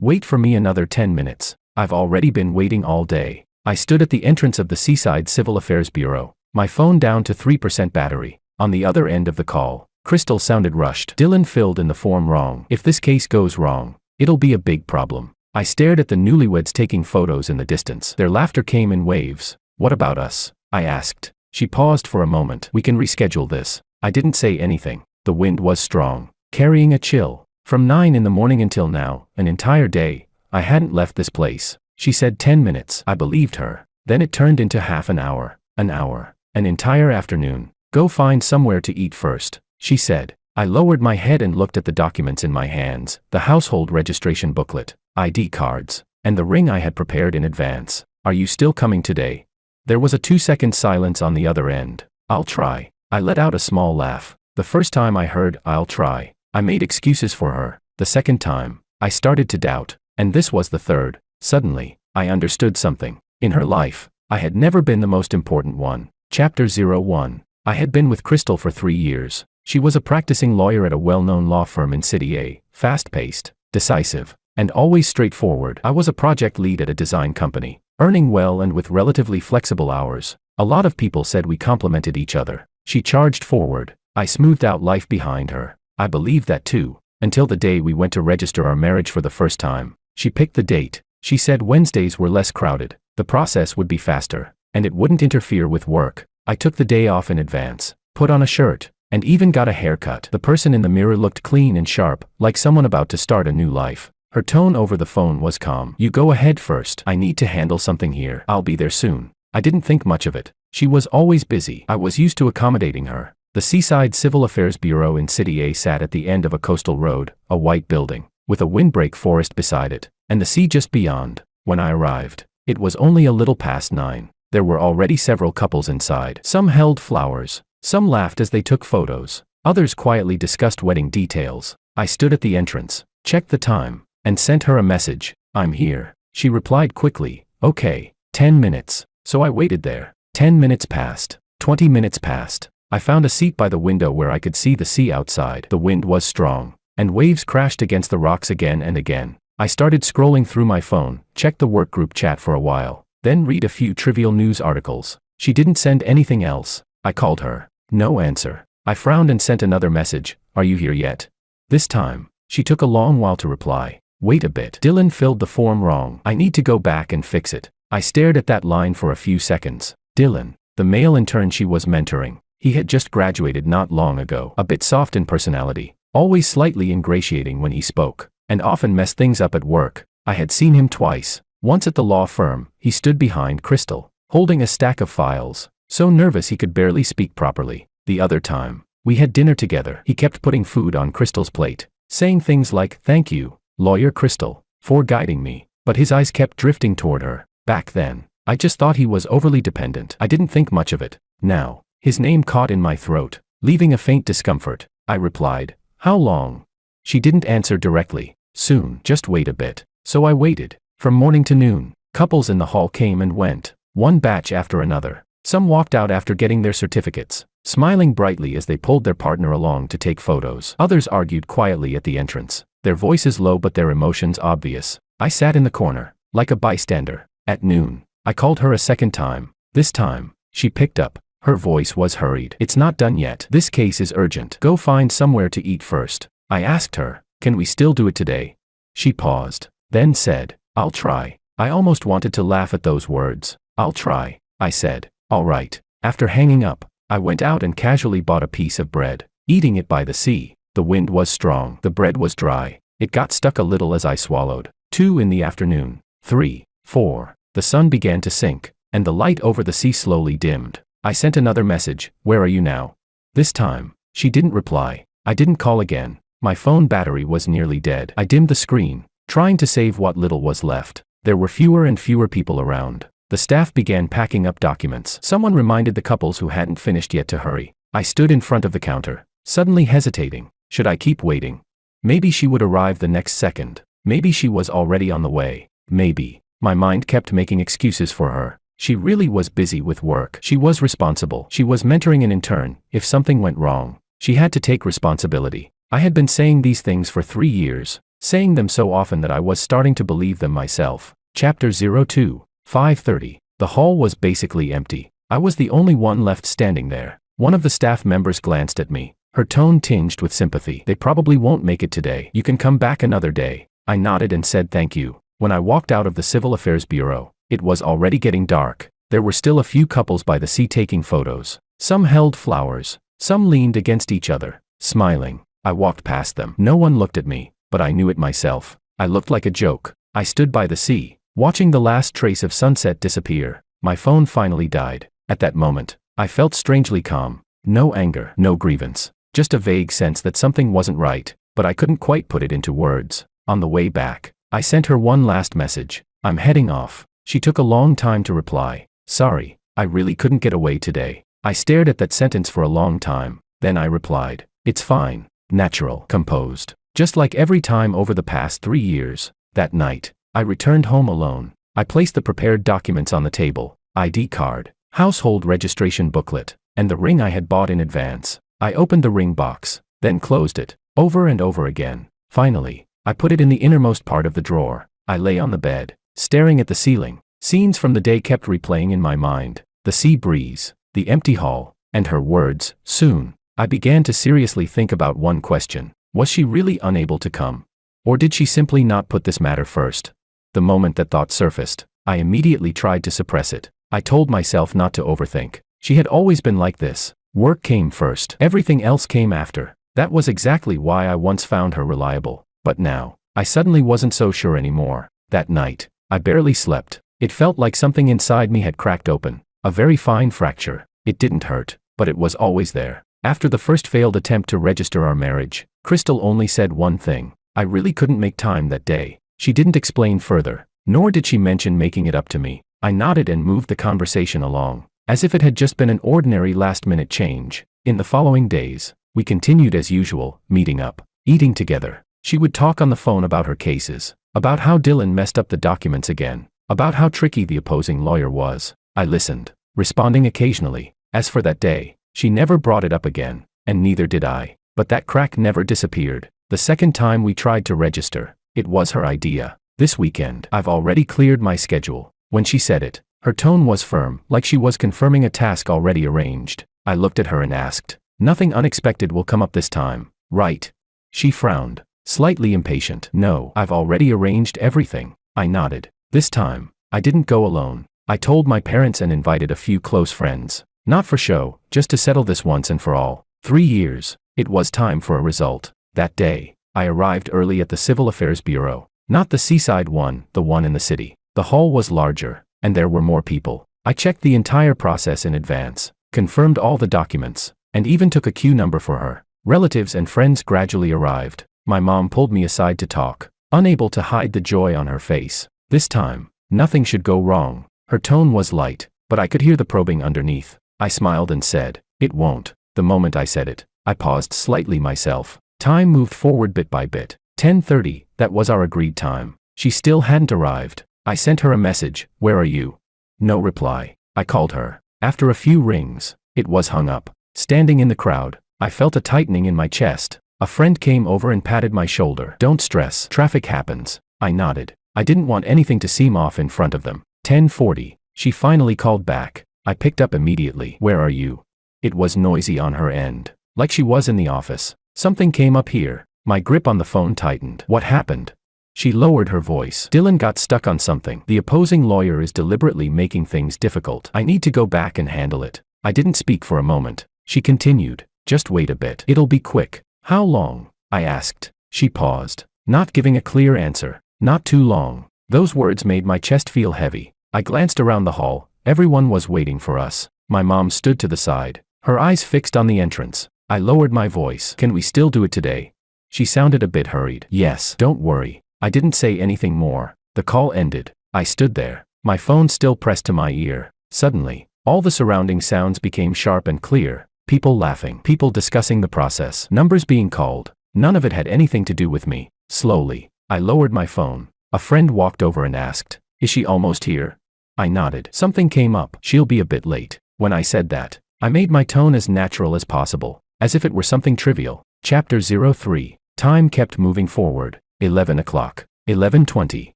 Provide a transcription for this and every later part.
Wait for me another 10 minutes. I've already been waiting all day. I stood at the entrance of the Seaside Civil Affairs Bureau, my phone down to 3% battery. On the other end of the call, Crystal sounded rushed. Dylan filled in the form wrong. If this case goes wrong, it'll be a big problem. I stared at the newlyweds taking photos in the distance. Their laughter came in waves. What about us? I asked. She paused for a moment. We can reschedule this. I didn't say anything. The wind was strong, carrying a chill. From 9 in the morning until now, an entire day, I hadn't left this place. She said 10 minutes. I believed her. Then it turned into half an hour, an entire afternoon. Go find somewhere to eat first, she said. I lowered my head and looked at the documents in my hands, the household registration booklet, ID cards, and the ring I had prepared in advance. Are you still coming today? There was a 2-second silence on the other end. I'll try. I let out a small laugh. The first time I heard, I'll try, I made excuses for her. The second time, I started to doubt. And this was the third. Suddenly, I understood something. In her life, I had never been the most important one. Chapter 01. I had been with Crystal for 3 years. She was a practicing lawyer at a well-known law firm in City A, fast-paced, decisive, and always straightforward. I was a project lead at a design company, earning well and with relatively flexible hours. A lot of people said we complemented each other. She charged forward. I smoothed out life behind her. I believed that too, until the day we went to register our marriage for the first time. She picked the date. She said Wednesdays were less crowded, the process would be faster, and it wouldn't interfere with work. I took the day off in advance, put on a shirt, and even got a haircut. The person in the mirror looked clean and sharp, like someone about to start a new life. Her tone over the phone was calm. You go ahead first. I need to handle something here. I'll be there soon. I didn't think much of it. She was always busy. I was used to accommodating her. The Seaside Civil Affairs Bureau in City A sat at the end of a coastal road, a white building, with a windbreak forest beside it, and the sea just beyond. When I arrived, it was only a little past 9. There were already several couples inside. Some held flowers. Some laughed as they took photos. Others quietly discussed wedding details. I stood at the entrance, checked the time, and sent her a message. I'm here. She replied quickly, okay, 10 minutes. So I waited there. 10 minutes passed. 20 minutes passed. I found a seat by the window where I could see the sea outside. The wind was strong, and waves crashed against the rocks again and again. I started scrolling through my phone, checked the workgroup chat for a while, then read a few trivial news articles. She didn't send anything else. I called her. No answer. I frowned and sent another message. Are you here yet? This time, she took a long while to reply. Wait a bit. Dylan filled the form wrong. I need to go back and fix it. I stared at that line for a few seconds. Dylan, the male intern she was mentoring. He had just graduated not long ago. A bit soft in personality, always slightly ingratiating when he spoke, and often messed things up at work. I had seen him twice. Once at the law firm, he stood behind Crystal, holding a stack of files, so nervous he could barely speak properly. The other time, we had dinner together. He kept putting food on Crystal's plate, saying things like, thank you, Lawyer Crystal, for guiding me, but his eyes kept drifting toward her. Back then, I just thought he was overly dependent. I didn't think much of it. Now, his name caught in my throat, leaving a faint discomfort. I replied, how long? She didn't answer directly. Soon, just wait a bit. So I waited. From morning to noon, couples in the hall came and went, one batch after another. Some walked out after getting their certificates, smiling brightly as they pulled their partner along to take photos. Others argued quietly at the entrance, their voices low but their emotions obvious. I sat in the corner, like a bystander. At noon, I called her a second time. This time, she picked up. Her voice was hurried. It's not done yet. This case is urgent. Go find somewhere to eat first. I asked her, can we still do it today? She paused, then said, I'll try. I almost wanted to laugh at those words. I'll try. I said, all right. After hanging up, I went out and casually bought a piece of bread, eating it by the sea. The wind was strong. The bread was dry. It got stuck a little as I swallowed. 2 in the afternoon. 3, 4. The sun began to sink, and the light over the sea slowly dimmed. I sent another message, where are you now? This time, she didn't reply. I didn't call again. My phone battery was nearly dead. I dimmed the screen, trying to save what little was left. There were fewer and fewer people around. The staff began packing up documents. Someone reminded the couples who hadn't finished yet to hurry. I stood in front of the counter, suddenly hesitating. Should I keep waiting? Maybe she would arrive the next second. Maybe she was already on the way. Maybe. My mind kept making excuses for her. She really was busy with work. She was responsible. She was mentoring an intern. If something went wrong, she had to take responsibility. I had been saying these things for 3 years, saying them so often that I was starting to believe them myself. Chapter 02, 5:30. The hall was basically empty. I was the only one left standing there. One of the staff members glanced at me, her tone tinged with sympathy. They probably won't make it today. You can come back another day. I nodded and said thank you. When I walked out of the Civil Affairs Bureau, it was already getting dark. There were still a few couples by the sea taking photos. Some held flowers. Some leaned against each other, smiling. I walked past them. No one looked at me, but I knew it myself. I looked like a joke. I stood by the sea, watching the last trace of sunset disappear. My phone finally died. At that moment, I felt strangely calm. No anger, no grievance. Just a vague sense that something wasn't right, but I couldn't quite put it into words. On the way back, I sent her one last message. I'm heading off. She took a long time to reply. Sorry, I really couldn't get away today. I stared at that sentence for a long time. Then I replied, it's fine, natural, composed. Just like every time over the past 3 years. That night, I returned home alone. I placed the prepared documents on the table, ID card, household registration booklet, and the ring I had bought in advance. I opened the ring box, then closed it, over and over again. Finally, I put it in the innermost part of the drawer. I lay on the bed, staring at the ceiling. Scenes from the day kept replaying in my mind. The sea breeze, the empty hall, and her words, soon. I began to seriously think about one question. Was she really unable to come? Or did she simply not put this matter first? The moment that thought surfaced, I immediately tried to suppress it. I told myself not to overthink. She had always been like this. Work came first. Everything else came after. That was exactly why I once found her reliable. But now, I suddenly wasn't so sure anymore. That night, I barely slept. It felt like something inside me had cracked open. A very fine fracture. It didn't hurt, but it was always there. After the first failed attempt to register our marriage, Crystal only said one thing. I really couldn't make time that day. She didn't explain further, nor did she mention making it up to me. I nodded and moved the conversation along, as if it had just been an ordinary last-minute change. In the following days, we continued as usual, meeting up, eating together. She would talk on the phone about her cases, about how Dylan messed up the documents again, about how tricky the opposing lawyer was. I listened, responding occasionally. As for that day, she never brought it up again, and neither did I. But that crack never disappeared. The second time we tried to register, it was her idea. This weekend, I've already cleared my schedule. When she said it, her tone was firm, like she was confirming a task already arranged. I looked at her and asked, nothing unexpected will come up this time, right? She frowned, slightly impatient. No, I've already arranged everything. I nodded. This time, I didn't go alone. I told my parents and invited a few close friends. Not for show, just to settle this once and for all. 3 years. It was time for a result. That day, I arrived early at the Civil Affairs Bureau. Not the seaside one, the one in the city. The hall was larger, and there were more people. I checked the entire process in advance, confirmed all the documents, and even took a queue number for her. Relatives and friends gradually arrived. My mom pulled me aside to talk, unable to hide the joy on her face. This time, nothing should go wrong. Her tone was light, but I could hear the probing underneath. I smiled and said, it won't. The moment I said it, I paused slightly myself. Time moved forward bit by bit. 10:30, that was our agreed time. She still hadn't arrived. I sent her a message, where are you? No reply. I called her. After a few rings, it was hung up. Standing in the crowd, I felt a tightening in my chest. A friend came over and patted my shoulder. Don't stress, traffic happens. I nodded. I didn't want anything to seem off in front of them. 10:40, she finally called back. I picked up immediately. Where are you? It was noisy on her end, like she was in the office. Something came up here. My grip on the phone tightened. What happened? She lowered her voice. Dylan got stuck on something. The opposing lawyer is deliberately making things difficult. I need to go back and handle it. I didn't speak for a moment. She continued. Just wait a bit. It'll be quick. How long? I asked. She paused, not giving a clear answer. Not too long. Those words made my chest feel heavy. I glanced around the hall. Everyone was waiting for us. My mom stood to the side, her eyes fixed on the entrance. I lowered my voice. Can we still do it today? She sounded a bit hurried. Yes, don't worry. I didn't say anything more. The call ended. I stood there, my phone still pressed to my ear. Suddenly, all the surrounding sounds became sharp and clear. People laughing, people discussing the process, numbers being called. None of it had anything to do with me. Slowly, I lowered my phone. A friend walked over and asked, is she almost here? I nodded. Something came up. She'll be a bit late. When I said that, I made my tone as natural as possible, as if it were something trivial. Chapter 03. Time kept moving forward. 11 o'clock. 11:20.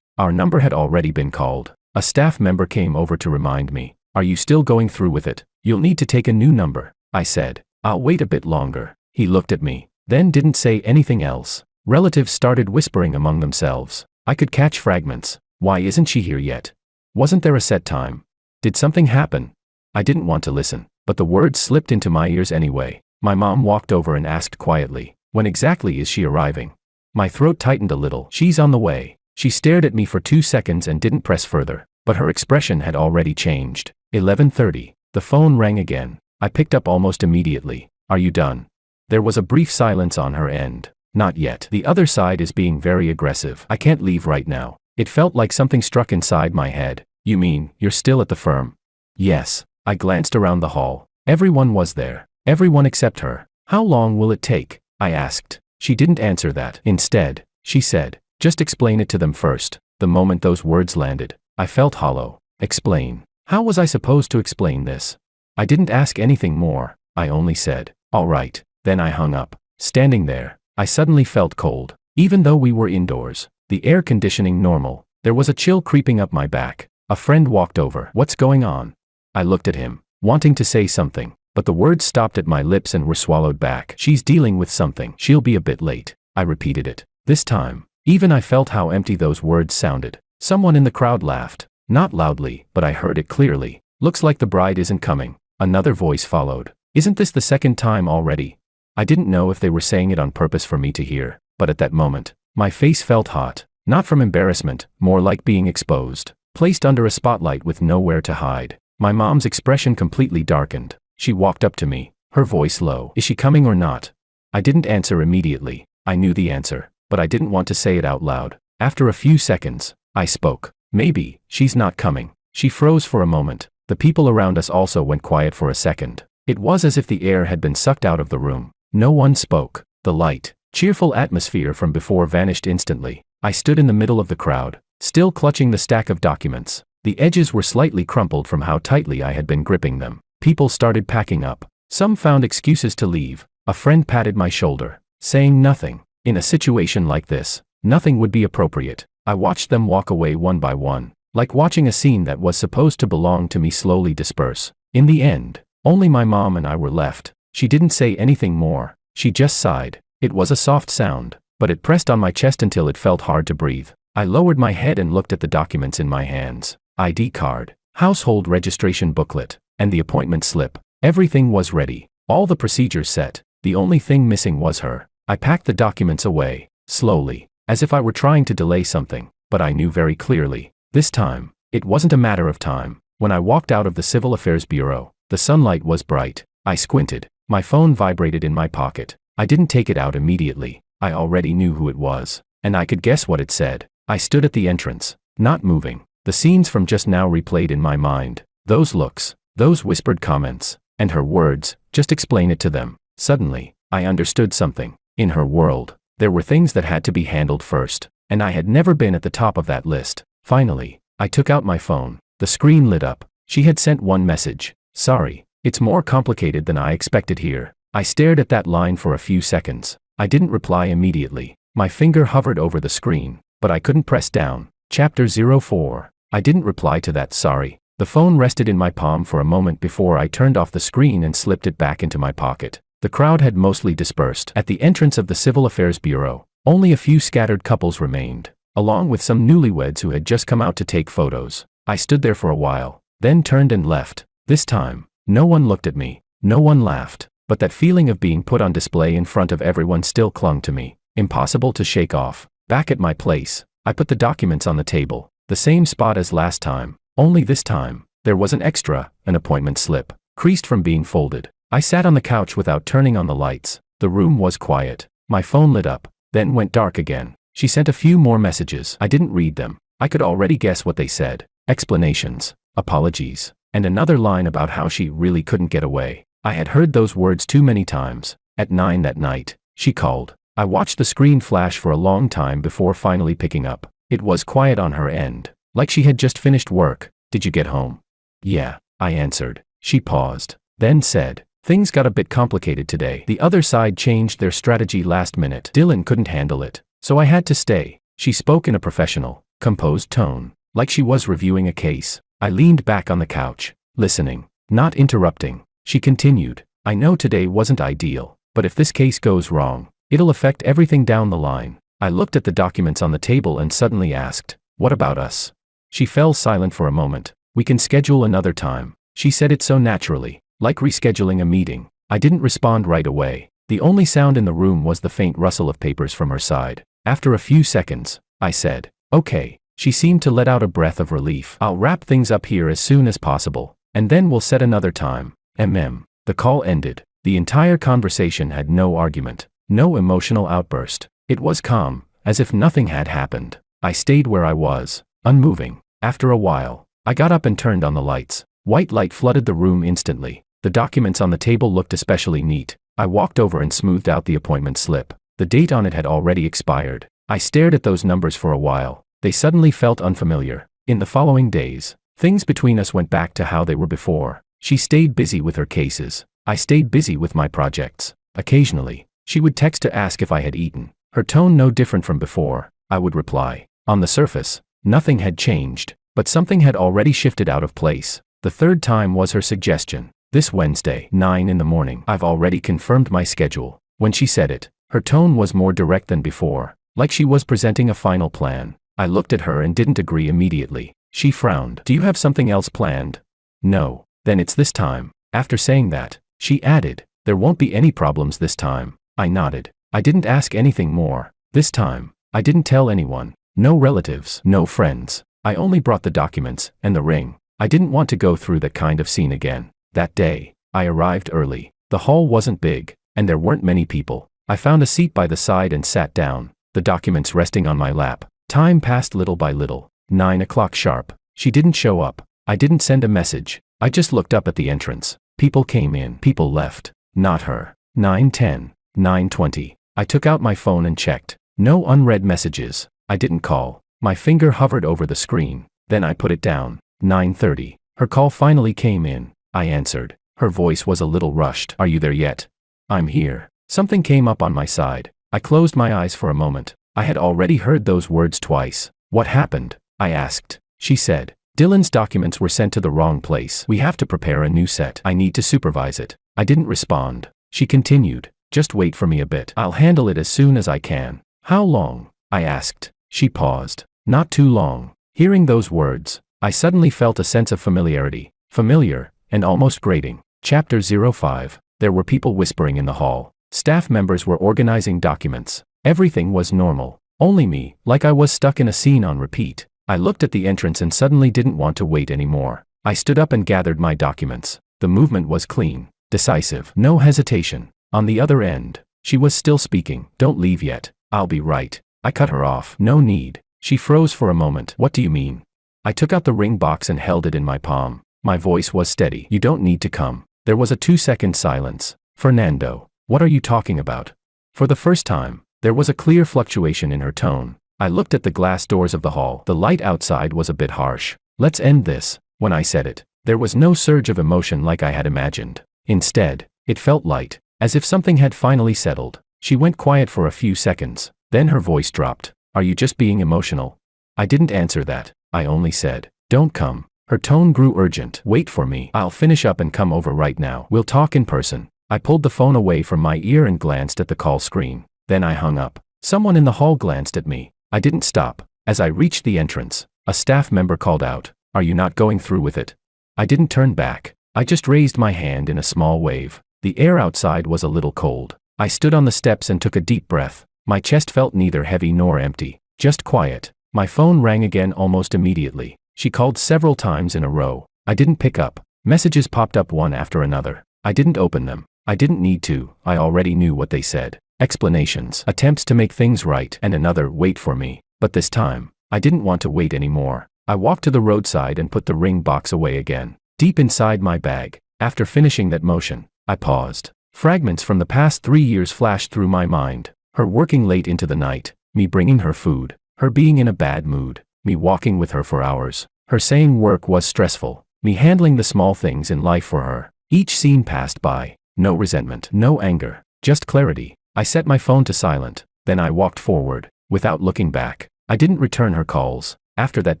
Our number had already been called. A staff member came over to remind me. Are you still going through with it? You'll need to take a new number. I said. I'll wait a bit longer. He looked at me, then didn't say anything else. Relatives started whispering among themselves. I could catch fragments. Why isn't she here yet? Wasn't there a set time? Did something happen? I didn't want to listen, but the words slipped into my ears anyway. My mom walked over and asked quietly, when exactly is she arriving? My throat tightened a little. She's on the way. She stared at me for 2 seconds and didn't press further, but her expression had already changed. 11:30. The phone rang again. I picked up almost immediately. Are you done? There was a brief silence on her end. Not yet. The other side is being very aggressive. I can't leave right now. It felt like something struck inside my head. You mean, you're still at the firm? Yes. I glanced around the hall. Everyone was there. Everyone except her. How long will it take? I asked. She didn't answer that. Instead, she said, just explain it to them first. The moment those words landed, I felt hollow. Explain. How was I supposed to explain this? I didn't ask anything more. I only said, all right. Then I hung up. Standing there, I suddenly felt cold. Even though we were indoors, the air conditioning normal, there was a chill creeping up my back. A friend walked over. What's going on? I looked at him, wanting to say something, but the words stopped at my lips and were swallowed back. She's dealing with something. She'll be a bit late. I repeated it. This time, even I felt how empty those words sounded. Someone in the crowd laughed. Not loudly, but I heard it clearly. Looks like the bride isn't coming. Another voice followed. Isn't this the second time already? I didn't know if they were saying it on purpose for me to hear, but at that moment, my face felt hot. Not from embarrassment, more like being exposed. Placed under a spotlight with nowhere to hide. My mom's expression completely darkened. She walked up to me, her voice low. Is she coming or not? I didn't answer immediately. I knew the answer, but I didn't want to say it out loud. After a few seconds, I spoke. Maybe, she's not coming. She froze for a moment. The people around us also went quiet for a second. It was as if the air had been sucked out of the room. No one spoke. The light, cheerful atmosphere from before vanished instantly. I stood in the middle of the crowd, still clutching the stack of documents. The edges were slightly crumpled from how tightly I had been gripping them. People started packing up. Some found excuses to leave. A friend patted my shoulder, saying nothing. In a situation like this, nothing would be appropriate. I watched them walk away one by one, like watching a scene that was supposed to belong to me slowly disperse. In the end, only my mom and I were left. She didn't say anything more. She just sighed. It was a soft sound, but it pressed on my chest until it felt hard to breathe. I lowered my head and looked at the documents in my hands. ID card, household registration booklet, and the appointment slip. Everything was ready. All the procedures set. The only thing missing was her. I packed the documents away, slowly, as if I were trying to delay something, but I knew very clearly. This time, it wasn't a matter of time. When I walked out of the Civil Affairs Bureau, the sunlight was bright. I squinted. My phone vibrated in my pocket. I didn't take it out immediately. I already knew who it was, and I could guess what it said. I stood at the entrance, not moving. The scenes from just now replayed in my mind. Those looks, those whispered comments, and her words, just explain it to them. Suddenly, I understood something. In her world, there were things that had to be handled first, and I had never been at the top of that list. Finally, I took out my phone. The screen lit up. She had sent one message. Sorry, it's more complicated than I expected here. I stared at that line for a few seconds. I didn't reply immediately. My finger hovered over the screen, but I couldn't press down. Chapter 04. I didn't reply to that sorry. The phone rested in my palm for a moment before I turned off the screen and slipped it back into my pocket. The crowd had mostly dispersed. At the entrance of the Civil Affairs Bureau, only a few scattered couples remained, along with some newlyweds who had just come out to take photos. I stood there for a while, then turned and left. This time, no one looked at me, no one laughed, but that feeling of being put on display in front of everyone still clung to me, impossible to shake off. Back at my place, I put the documents on the table, the same spot as last time, only this time, there was an extra, an appointment slip, creased from being folded. I sat on the couch without turning on the lights. The room was quiet. My phone lit up, then went dark again. She sent a few more messages. I didn't read them. I could already guess what they said. Explanations, apologies, and another line about how she really couldn't get away. I had heard those words too many times. At 9 that night, she called. I watched the screen flash for a long time before finally picking up. It was quiet on her end, like she had just finished work. Did you get home? Yeah, I answered. She paused, then said, things got a bit complicated today. The other side changed their strategy last minute. Dylan couldn't handle it. So I had to stay. She spoke in a professional, composed tone, like she was reviewing a case. I leaned back on the couch, listening, not interrupting. She continued, I know today wasn't ideal, but if this case goes wrong, it'll affect everything down the line. I looked at the documents on the table and suddenly asked, what about us? She fell silent for a moment. We can schedule another time. She said it so naturally, like rescheduling a meeting. I didn't respond right away. The only sound in the room was the faint rustle of papers from her side. After a few seconds, I said, okay. She seemed to let out a breath of relief. I'll wrap things up here as soon as possible, and then we'll set another time. The call ended. The entire conversation had no argument, no emotional outburst. It was calm, as if nothing had happened. I stayed where I was, unmoving. After a while, I got up and turned on the lights. White light flooded the room instantly. The documents on the table looked especially neat. I walked over and smoothed out the appointment slip. The date on it had already expired. I stared at those numbers for a while. They suddenly felt unfamiliar. In the following days, things between us went back to how they were before. She stayed busy with her cases. I stayed busy with my projects. Occasionally, she would text to ask if I had eaten. Her tone no different from before. I would reply. On the surface, nothing had changed, but something had already shifted out of place. The third time was her suggestion. This Wednesday, 9 in the morning. I've already confirmed my schedule. When she said it, her tone was more direct than before, like she was presenting a final plan. I looked at her and didn't agree immediately. She frowned. Do you have something else planned? No. Then it's this time. After saying that, she added, there won't be any problems this time. I nodded. I didn't ask anything more. This time, I didn't tell anyone. No relatives, no friends. I only brought the documents and the ring. I didn't want to go through that kind of scene again. That day, I arrived early. The hall wasn't big, and there weren't many people. I found a seat by the side and sat down, the documents resting on my lap. Time passed little by little. 9 o'clock sharp. She didn't show up. I didn't send a message. I just looked up at the entrance. People came in, people left. Not her. 9:10, 9:20. I took out my phone and checked. No unread messages. I didn't call. My finger hovered over the screen. Then I put it down. 9:30. Her call finally came in. I answered. Her voice was a little rushed. Are you there yet? I'm here. Something came up on my side. I closed my eyes for a moment. I had already heard those words twice. What happened? I asked. She said, Dylan's documents were sent to the wrong place. We have to prepare a new set. I need to supervise it. I didn't respond. She continued, just wait for me a bit. I'll handle it as soon as I can. How long? I asked. She paused. Not too long. Hearing those words, I suddenly felt a sense of familiarity. Familiar, and almost grating. Chapter 05. There were people whispering in the hall. Staff members were organizing documents. Everything was normal. Only me, like I was stuck in a scene on repeat. I looked at the entrance and suddenly didn't want to wait anymore. I stood up and gathered my documents. The movement was clean, decisive, no hesitation. On the other end, she was still speaking. Don't leave yet. I'll be right. I cut her off. No need. She froze for a moment. What do you mean? I took out the ring box and held it in my palm. My voice was steady. You don't need to come. There was a 2-second silence. Fernando, what are you talking about? For the first time, there was a clear fluctuation in her tone. I looked at the glass doors of the hall. The light outside was a bit harsh. Let's end this. When I said it, there was no surge of emotion like I had imagined. Instead, it felt light, as if something had finally settled. She went quiet for a few seconds. Then her voice dropped. Are you just being emotional? I didn't answer that. I only said, don't come. Her tone grew urgent. Wait for me. I'll finish up and come over right now. We'll talk in person. I pulled the phone away from my ear and glanced at the call screen. Then I hung up. Someone in the hall glanced at me. I didn't stop. As I reached the entrance, a staff member called out, Are you not going through with it? I didn't turn back. I just raised my hand in a small wave. The air outside was a little cold. I stood on the steps and took a deep breath. My chest felt neither heavy nor empty, just quiet. My phone rang again almost immediately. She called several times in a row. I didn't pick up. Messages popped up one after another. I didn't open them. I didn't need to. I already knew what they said. Explanations, attempts to make things right, and another wait for me. But this time, I didn't want to wait anymore. I walked to the roadside and put the ring box away again, deep inside my bag. After finishing that motion, I paused. Fragments from the past 3 years flashed through my mind. Her working late into the night, me bringing her food, her being in a bad mood, me walking with her for hours, her saying work was stressful, me handling the small things in life for her. Each scene passed by. No resentment, no anger, just clarity. I set my phone to silent. Then I walked forward. without looking back. I didn't return her calls. After that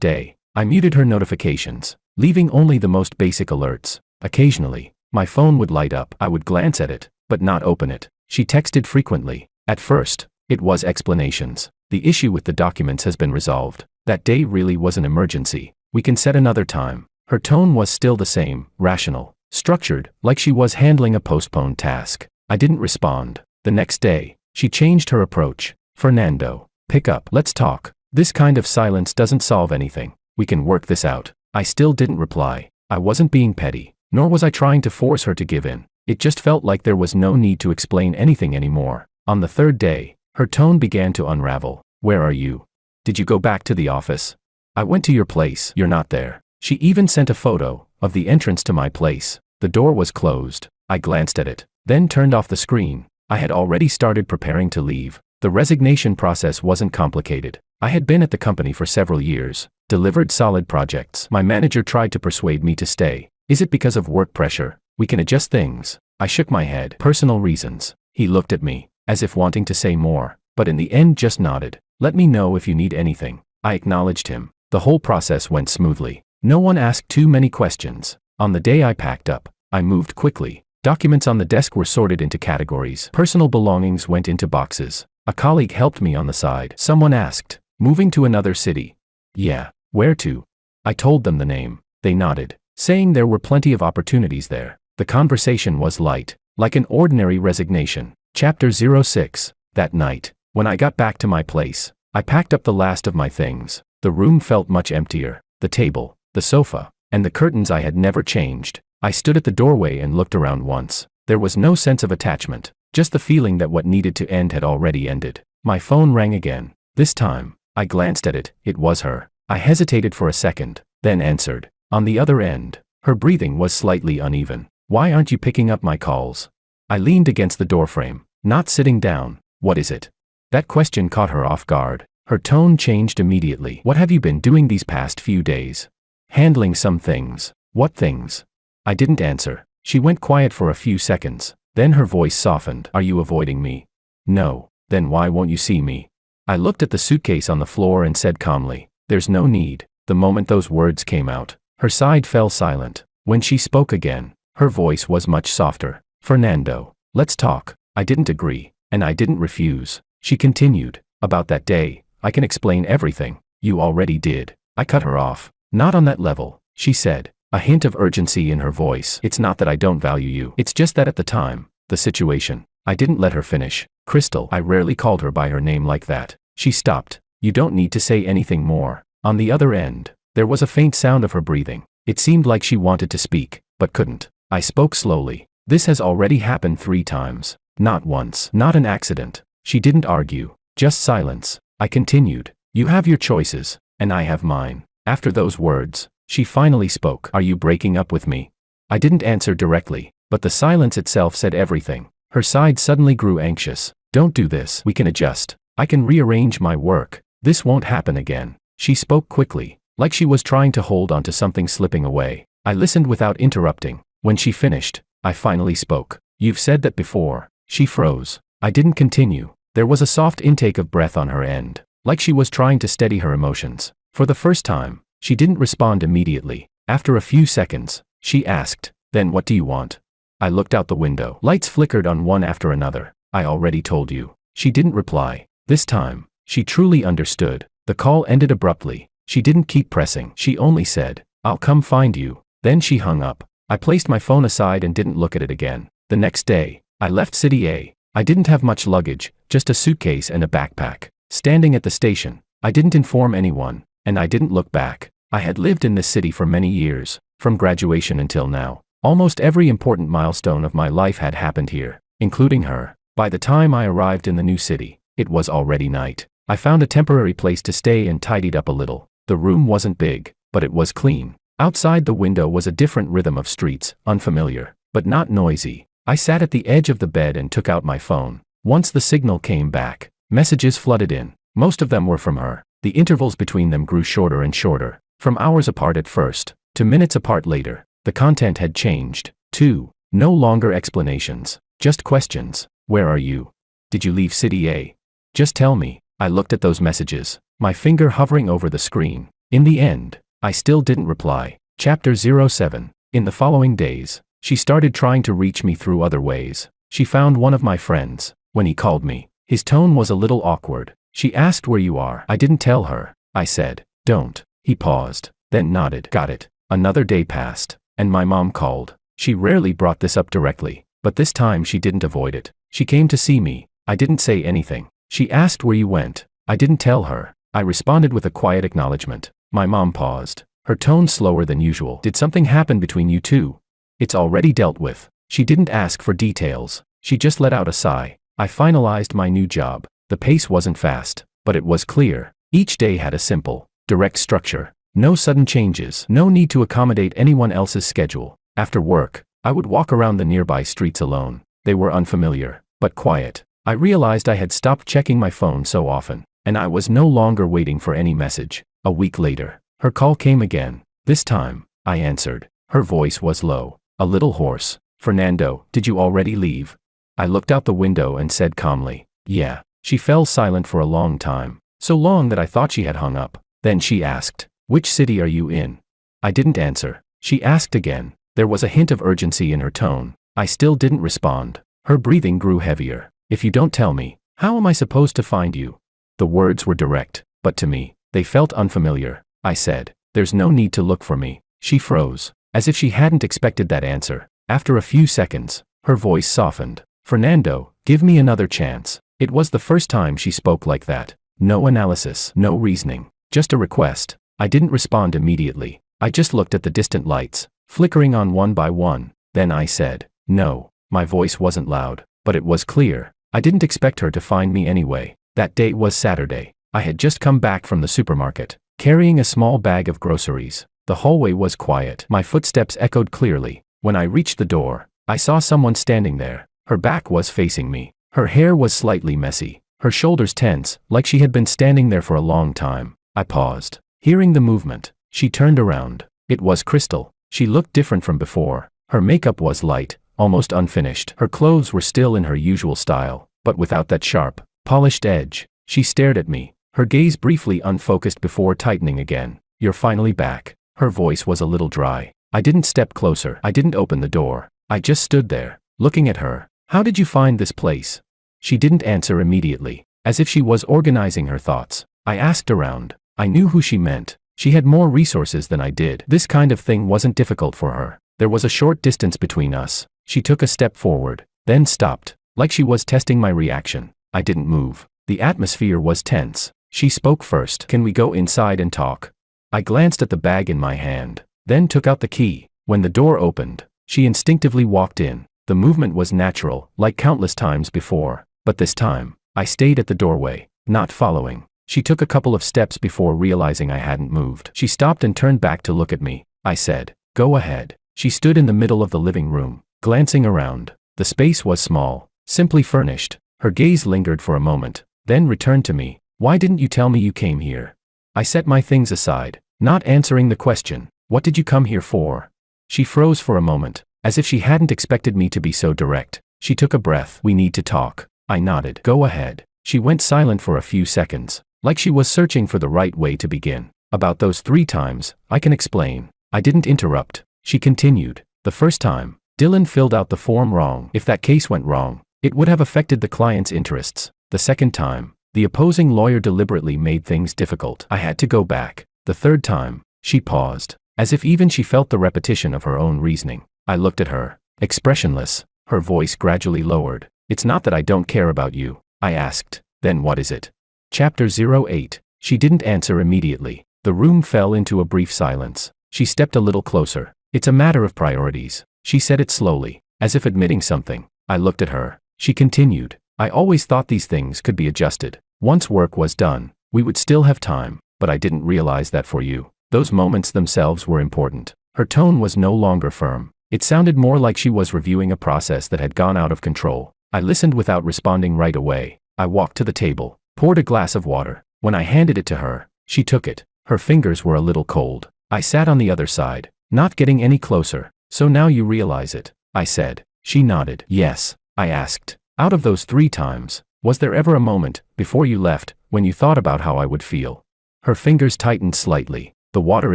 day, I muted her notifications, leaving only the most basic alerts. Occasionally, my phone would light up. I would glance at it, but not open it. She texted frequently. At first, it was explanations. The issue with the documents has been resolved. That day really was an emergency. We can set another time. Her tone was still the same, rational, structured, like she was handling a postponed task. I didn't respond. The next day, she changed her approach. Fernando, pick up. Let's talk. This kind of silence doesn't solve anything. We can work this out. I still didn't reply. I wasn't being petty, nor was I trying to force her to give in. It just felt like there was no need to explain anything anymore. On the third day, her tone began to unravel. Where are you? Did you go back to the office? I went to your place. You're not there. She even sent a photo of the entrance to my place. The door was closed. I glanced at it, then turned off the screen. I had already started preparing to leave. The resignation process wasn't complicated. I had been at the company for several years, delivered solid projects. My manager tried to persuade me to stay. Is it because of work pressure? We can adjust things. I shook my head. Personal reasons. He looked at me, as if wanting to say more, but in the end just nodded. Let me know if you need anything. I acknowledged him. The whole process went smoothly. No one asked too many questions. On the day I packed up, I moved quickly. Documents on the desk were sorted into categories. Personal belongings went into boxes. A colleague helped me on the side. Someone asked, moving to another city? Yeah. Where to? I told them the name. They nodded, saying there were plenty of opportunities there. The conversation was light, like an ordinary resignation. Chapter 06. That night, when I got back to my place, I packed up the last of my things. The room felt much emptier. The table, the sofa, and the curtains I had never changed. I stood at the doorway and looked around once. There was no sense of attachment, just the feeling that what needed to end had already ended. My phone rang again. This time, I glanced at it. It was her. I hesitated for a second, then answered. On the other end, her breathing was slightly uneven. Why aren't you picking up my calls? I leaned against the doorframe, not sitting down. What is it? That question caught her off guard. Her tone changed immediately. What have you been doing these past few days? Handling some things. What things? I didn't answer. She went quiet for a few seconds. Then her voice softened. Are you avoiding me? No. Then why won't you see me? I looked at the suitcase on the floor and said calmly, there's no need. The moment those words came out, her side fell silent. When she spoke again, her voice was much softer. Fernando, let's talk. I didn't agree, and I didn't refuse. She continued, about that day, I can explain everything. You already did. I cut her off. Not on that level, she said, a hint of urgency in her voice. It's not that I don't value you. It's just that at the time, the situation. I didn't let her finish. Crystal, I rarely called her by her name like that. She stopped. You don't need to say anything more. On the other end, there was a faint sound of her breathing. It seemed like she wanted to speak, but couldn't. I spoke slowly. This has already happened 3 times. Not once. Not an accident. She didn't argue. Just silence. I continued. You have your choices, and I have mine. After those words, she finally spoke. Are you breaking up with me? I didn't answer directly, but the silence itself said everything. Her side suddenly grew anxious. Don't do this. We can adjust. I can rearrange my work. This won't happen again. She spoke quickly, like she was trying to hold on to something slipping away. I listened without interrupting. When she finished, I finally spoke. You've said that before. She froze. I didn't continue. There was a soft intake of breath on her end, like she was trying to steady her emotions. For the first time, she didn't respond immediately. After a few seconds, she asked, then what do you want? I looked out the window. Lights flickered on one after another. I already told you. She didn't reply. This time, she truly understood. The call ended abruptly. She didn't keep pressing. She only said, I'll come find you. Then she hung up. I placed my phone aside and didn't look at it again. The next day, I left City A. I didn't have much luggage, just a suitcase and a backpack. Standing at the station, I didn't inform anyone, and I didn't look back. I had lived in this city for many years, from graduation until now. Almost every important milestone of my life had happened here, including her. By the time I arrived in the new city, it was already night. I found a temporary place to stay and tidied up a little. The room wasn't big, but it was clean. Outside the window was a different rhythm of streets, unfamiliar, but not noisy. I sat at the edge of the bed and took out my phone. Once the signal came back, messages flooded in. Most of them were from her. The intervals between them grew shorter and shorter, from hours apart at first, to minutes apart later. The content had changed, too. No longer explanations, just questions. Where are you? Did you leave City A? Just tell me. I looked at those messages, my finger hovering over the screen. In the end, I still didn't reply. Chapter 07. In the following days, she started trying to reach me through other ways. She found one of my friends. When he called me, his tone was a little awkward. She asked where you are. I didn't tell her. I said, don't. He paused, then nodded. Got it. Another day passed, and my mom called. She rarely brought this up directly, but this time she didn't avoid it. She came to see me. I didn't say anything. She asked where you went. I didn't tell her. I responded with a quiet acknowledgement. My mom paused, her tone slower than usual. Did something happen between you two? It's already dealt with. She didn't ask for details. She just let out a sigh. I finalized my new job. The pace wasn't fast, but it was clear. Each day had a simple, direct structure. No sudden changes. No need to accommodate anyone else's schedule. After work, I would walk around the nearby streets alone. They were unfamiliar, but quiet. I realized I had stopped checking my phone so often, and I was no longer waiting for any message. A week later, her call came again. This time, I answered. Her voice was low, a little hoarse. Fernando, did you already leave? I looked out the window and said calmly, yeah. She fell silent for a long time, so long that I thought she had hung up. Then she asked, which city are you in? I didn't answer. She asked again. There was a hint of urgency in her tone. I still didn't respond. Her breathing grew heavier. If you don't tell me, how am I supposed to find you? The words were direct, but to me, they felt unfamiliar. I said, there's no need to look for me. She froze, as if she hadn't expected that answer. After a few seconds, her voice softened. Fernando, give me another chance. It was the first time she spoke like that. No analysis, no reasoning, just a request. I didn't respond immediately. I just looked at the distant lights, flickering on one by one. Then I said, no. My voice wasn't loud, but it was clear. I didn't expect her to find me anyway. That day was Saturday. I had just come back from the supermarket, carrying a small bag of groceries. The hallway was quiet. My footsteps echoed clearly. When I reached the door, I saw someone standing there. Her back was facing me. Her hair was slightly messy, her shoulders tense, like she had been standing there for a long time. I paused. Hearing the movement, she turned around. It was Crystal. She looked different from before. Her makeup was light, almost unfinished. Her clothes were still in her usual style, but without that sharp, polished edge. She stared at me, her gaze briefly unfocused before tightening again. You're finally back. Her voice was a little dry. I didn't step closer. I didn't open the door. I just stood there, looking at her. How did you find this place? She didn't answer immediately, as if she was organizing her thoughts. I asked around. I knew who she meant. She had more resources than I did. This kind of thing wasn't difficult for her. There was a short distance between us. She took a step forward, then stopped, like she was testing my reaction. I didn't move. The atmosphere was tense. She spoke first. Can we go inside and talk? I glanced at the bag in my hand, then took out the key. When the door opened, she instinctively walked in. The movement was natural, like countless times before, but this time, I stayed at the doorway, not following. She took a couple of steps before realizing I hadn't moved. She stopped and turned back to look at me. I said, go ahead. She stood in the middle of the living room, glancing around. The space was small, simply furnished. Her gaze lingered for a moment, then returned to me. Why didn't you tell me you came here? I set my things aside, not answering the question. What did you come here for? She froze for a moment, as if she hadn't expected me to be so direct. She took a breath. We need to talk. I nodded. Go ahead. She went silent for a few seconds, like she was searching for the right way to begin. About those 3 times, I can explain. I didn't interrupt. She continued. The first time, Dylan filled out the form wrong. If that case went wrong, it would have affected the client's interests. The second time, the opposing lawyer deliberately made things difficult. I had to go back. The third time, she paused, as if even she felt the repetition of her own reasoning. I looked at her, expressionless. Her voice gradually lowered. It's not that I don't care about you, I asked. Then what is it? Chapter 08. She didn't answer immediately. The room fell into a brief silence. She stepped a little closer. It's a matter of priorities. She said it slowly, as if admitting something. I looked at her. She continued. I always thought these things could be adjusted. Once work was done, we would still have time, but I didn't realize that for you. Those moments themselves were important. Her tone was no longer firm. It sounded more like she was reviewing a process that had gone out of control. I listened without responding right away. I walked to the table, poured a glass of water. When I handed it to her, she took it. Her fingers were a little cold. I sat on the other side, not getting any closer. So now you realize it, I said. She nodded. Yes. I asked. Out of those 3 times, Was there ever a moment, before you left, when you thought about how I would feel? Her fingers tightened slightly. The water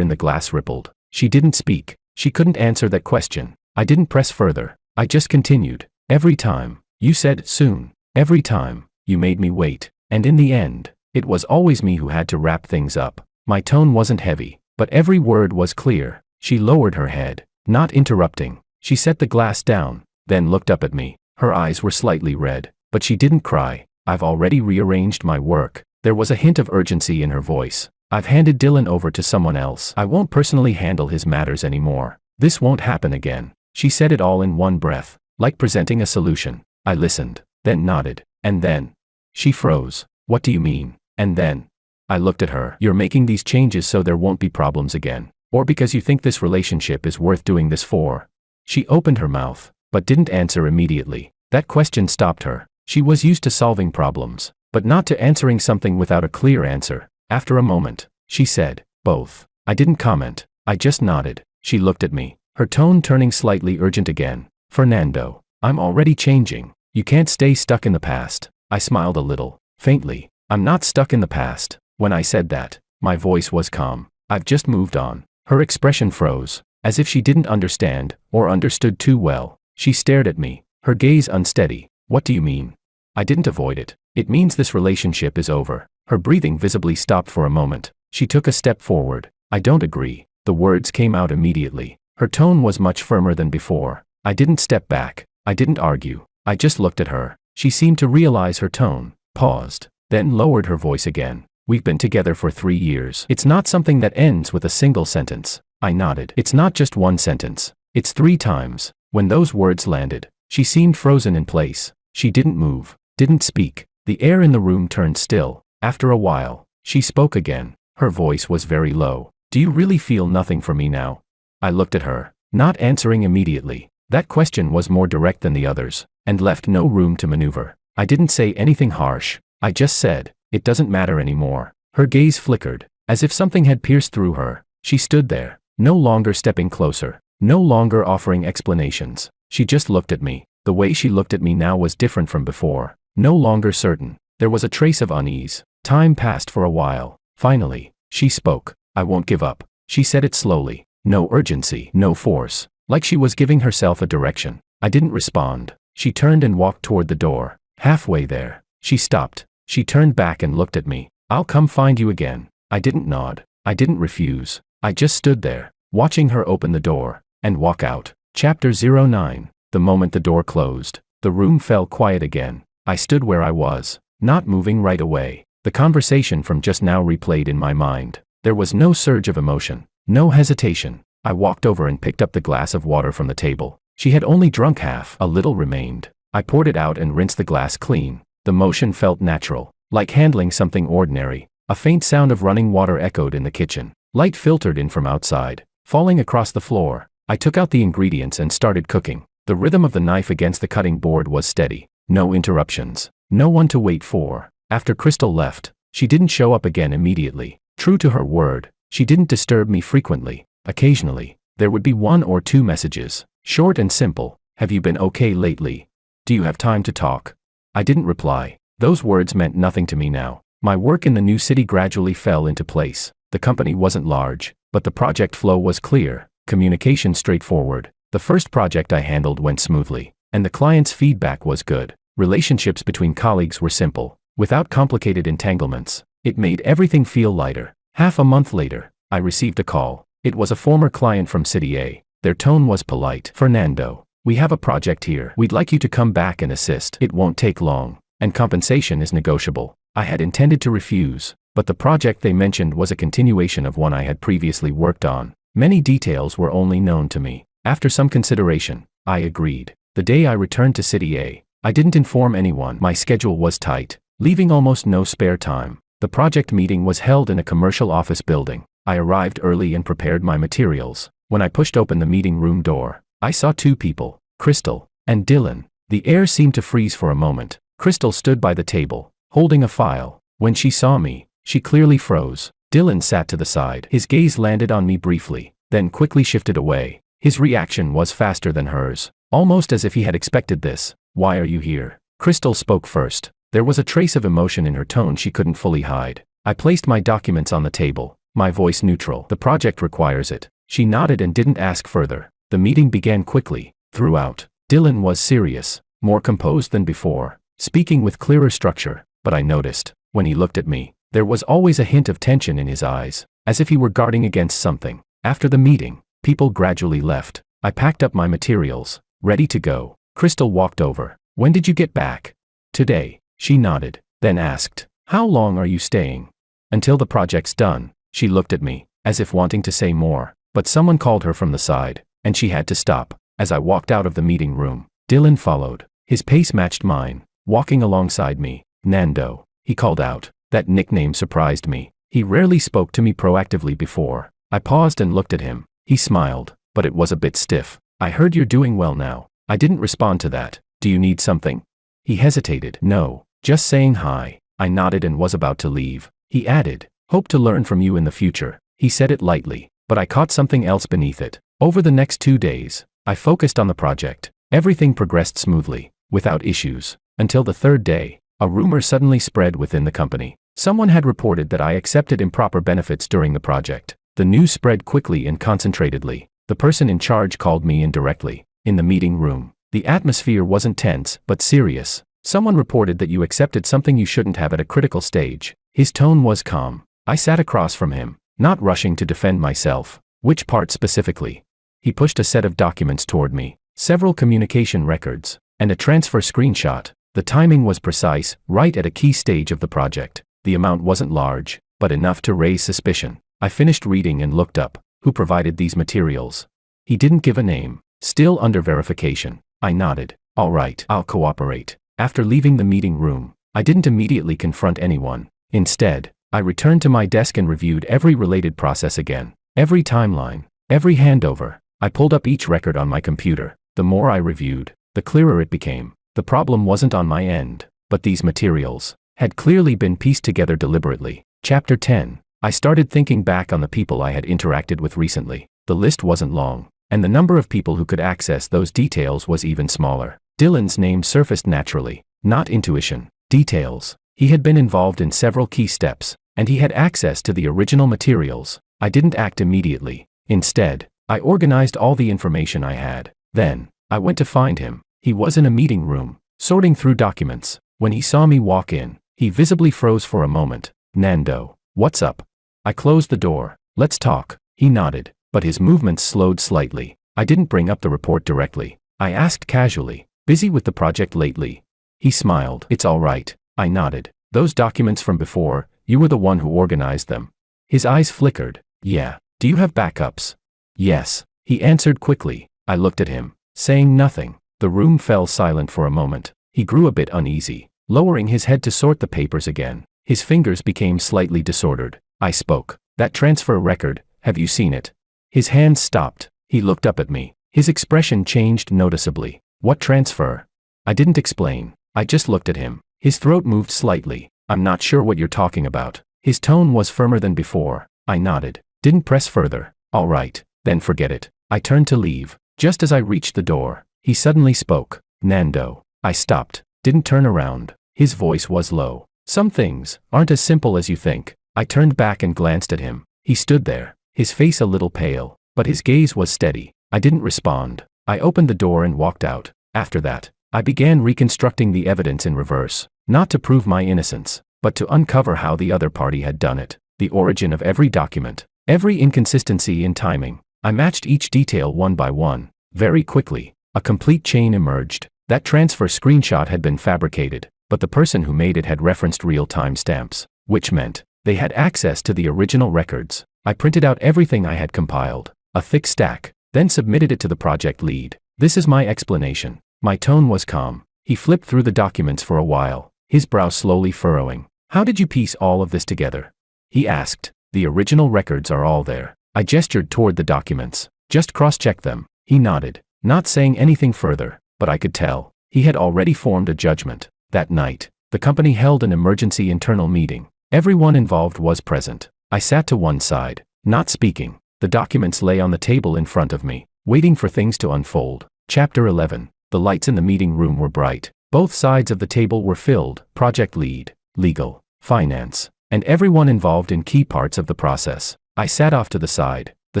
in the glass rippled. She didn't speak. She couldn't answer that question. I didn't press further. I just continued. Every time, you said soon. Every time, you made me wait. And in the end, it was always me who had to wrap things up. My tone wasn't heavy, but every word was clear. She lowered her head, not interrupting. She set the glass down, then looked up at me. Her eyes were slightly red, but she didn't cry. I've already rearranged my work. There was a hint of urgency in her voice. I've handed Dylan over to someone else. I won't personally handle his matters anymore. This won't happen again. She said it all in one breath, like presenting a solution. I listened, then nodded, and then. She froze. What do you mean, and then? I looked at her. You're making these changes so there won't be problems again, or because you think this relationship is worth doing this for? She opened her mouth, but didn't answer immediately. That question stopped her. She was used to solving problems, but not to answering something without a clear answer. After a moment, she said, both. I didn't comment. I just nodded. She looked at me, her tone turning slightly urgent again. Fernando, I'm already changing. You can't stay stuck in the past. I smiled a little, faintly. I'm not stuck in the past. When I said that, my voice was calm. I've just moved on. Her expression froze, as if she didn't understand, or understood too well. She stared at me, her gaze unsteady. What do you mean? I didn't avoid it. It means this relationship is over. Her breathing visibly stopped for a moment. She took a step forward. I don't agree. The words came out immediately. Her tone was much firmer than before. I didn't step back. I didn't argue. I just looked at her. She seemed to realize her tone, paused, then lowered her voice again. We've been together for 3 years. It's not something that ends with a single sentence. I nodded. It's not just one sentence. It's 3 times. When those words landed, she seemed frozen in place. She didn't move, didn't speak. The air in the room turned still. After a while, she spoke again. Her voice was very low. Do you really feel nothing for me now? I looked at her, not answering immediately. That question was more direct than the others, and left no room to maneuver. I didn't say anything harsh. I just said, it doesn't matter anymore. Her gaze flickered, as if something had pierced through her. She stood there, no longer stepping closer, no longer offering explanations. She just looked at me. The way she looked at me now was different from before, no longer certain. There was a trace of unease. Time passed for a while. Finally, she spoke. I won't give up. She said it slowly. No urgency, no force. Like she was giving herself a direction. I didn't respond. She turned and walked toward the door. Halfway there, she stopped. She turned back and looked at me. I'll come find you again. I didn't nod. I didn't refuse. I just stood there, watching her open the door and walk out. Chapter 09. The moment the door closed, the room fell quiet again. I stood where I was, not moving right away. The conversation from just now replayed in my mind. There was no surge of emotion, no hesitation. I walked over and picked up the glass of water from the table. She had only drunk half. A little remained. I poured it out and rinsed the glass clean. The motion felt natural, like handling something ordinary. A faint sound of running water echoed in the kitchen. Light filtered in from outside, falling across the floor. I took out the ingredients and started cooking. The rhythm of the knife against the cutting board was steady. No interruptions. No one to wait for. After Crystal left, she didn't show up again immediately. True to her word, she didn't disturb me frequently. Occasionally, there would be 1 or 2 messages, short and simple. Have you been okay lately? Do you have time to talk? I didn't reply. Those words meant nothing to me now. My work in the new city gradually fell into place. The company wasn't large, but the project flow was clear, communication straightforward. The first project I handled went smoothly, and the client's feedback was good. Relationships between colleagues were simple, without complicated entanglements. It made everything feel lighter. Half a month later, I received a call. It was a former client from City A. Their tone was polite. Fernando, we have a project here. We'd like you to come back and assist. It won't take long, and compensation is negotiable. I had intended to refuse, but the project they mentioned was a continuation of one I had previously worked on. Many details were only known to me. After some consideration, I agreed. The day I returned to City A, I didn't inform anyone. My schedule was tight, leaving almost no spare time. The project meeting was held in a commercial office building. I arrived early and prepared my materials. When I pushed open the meeting room door, I saw 2 people, Crystal and Dylan. The air seemed to freeze for a moment. Crystal stood by the table, holding a file. When she saw me, she clearly froze. Dylan sat to the side. His gaze landed on me briefly, then quickly shifted away. His reaction was faster than hers, almost as if he had expected this. Why are you here? Crystal spoke first. There was a trace of emotion in her tone she couldn't fully hide. I placed my documents on the table, my voice neutral. The project requires it. She nodded and didn't ask further. The meeting began quickly. Throughout, Dylan was serious, more composed than before, speaking with clearer structure, but I noticed, when he looked at me, there was always a hint of tension in his eyes, as if he were guarding against something. After the meeting, people gradually left. I packed up my materials, ready to go. Crystal walked over. "When did you get back?" "Today." She nodded, then asked, "How long are you staying?" "Until the project's done." She looked at me, as if wanting to say more, but someone called her from the side, and she had to stop. As I walked out of the meeting room, Dylan followed. His pace matched mine, walking alongside me. "Nando," he called out. That nickname surprised me. He rarely spoke to me proactively before. I paused and looked at him. He smiled, but it was a bit stiff. "I heard you're doing well now." I didn't respond to that. "Do you need something?" He hesitated. "No, just saying hi." I nodded and was about to leave. He added, "Hope to learn from you in the future." He said it lightly, but I caught something else beneath it. Over the next 2 days, I focused on the project. Everything progressed smoothly, without issues, until the third day. A rumor suddenly spread within the company. Someone had reported that I accepted improper benefits during the project. The news spread quickly and concentratedly. The person in charge called me in directly. In the meeting room, the atmosphere wasn't tense, but serious. "Someone reported that you accepted something you shouldn't have at a critical stage." His tone was calm. I sat across from him, not rushing to defend myself. "Which part specifically?" He pushed a set of documents toward me, several communication records, and a transfer screenshot. The timing was precise, right at a key stage of the project. The amount wasn't large, but enough to raise suspicion. I finished reading and looked up. "Who provided these materials?" He didn't give a name. "Still under verification." I nodded. "All right, I'll cooperate." After leaving the meeting room, I didn't immediately confront anyone. Instead, I returned to my desk and reviewed every related process again. Every timeline, every handover. I pulled up each record on my computer. The more I reviewed, the clearer it became. The problem wasn't on my end, but these materials had clearly been pieced together deliberately. Chapter 10. I started thinking back on the people I had interacted with recently. The list wasn't long, and the number of people who could access those details was even smaller. Dylan's name surfaced naturally, not intuition. Details. He had been involved in several key steps, and he had access to the original materials. I didn't act immediately. Instead, I organized all the information I had. Then, I went to find him. He was in a meeting room, sorting through documents. When he saw me walk in, he visibly froze for a moment. "Nando, what's up?" I closed the door. "Let's talk." He nodded, but his movements slowed slightly. I didn't bring up the report directly. I asked casually, "Busy with the project lately?" He smiled. "It's all right." I nodded. "Those documents from before, you were the one who organized them." His eyes flickered. "Yeah. Do you have backups?" "Yes," he answered quickly. I looked at him, saying nothing. The room fell silent for a moment. He grew a bit uneasy, lowering his head to sort the papers again. His fingers became slightly disordered. I spoke. "That transfer record, have you seen it?" His hands stopped. He looked up at me. His expression changed noticeably. "What transfer?" I didn't explain. I just looked at him. His throat moved slightly. "I'm not sure what you're talking about." His tone was firmer than before. I nodded. Didn't press further. "All right, then forget it." I turned to leave. Just as I reached the door, he suddenly spoke. "Nando." I stopped. Didn't turn around. His voice was low. "Some things aren't as simple as you think." I turned back and glanced at him. He stood there, his face a little pale, but his gaze was steady. I didn't respond. I opened the door and walked out. After that, I began reconstructing the evidence in reverse, not to prove my innocence, but to uncover how the other party had done it. The origin of every document, every inconsistency in timing. I matched each detail one by one. Very quickly, a complete chain emerged. That transfer screenshot had been fabricated, but the person who made it had referenced real timestamps, which meant they had access to the original records. I printed out everything I had compiled, a thick stack, then submitted it to the project lead. "This is my explanation." My tone was calm. He flipped through the documents for a while, his brow slowly furrowing. "How did you piece all of this together?" He asked. "The original records are all there." I gestured toward the documents. "Just cross-check them." He nodded, not saying anything further, but I could tell he had already formed a judgment. That night, the company held an emergency internal meeting. Everyone involved was present. I sat to one side, not speaking. The documents lay on the table in front of me, waiting for things to unfold. Chapter 11. The lights in the meeting room were bright, Both sides of the table were filled: project lead, legal, finance, and everyone involved in key parts of the process. I sat off to the side, the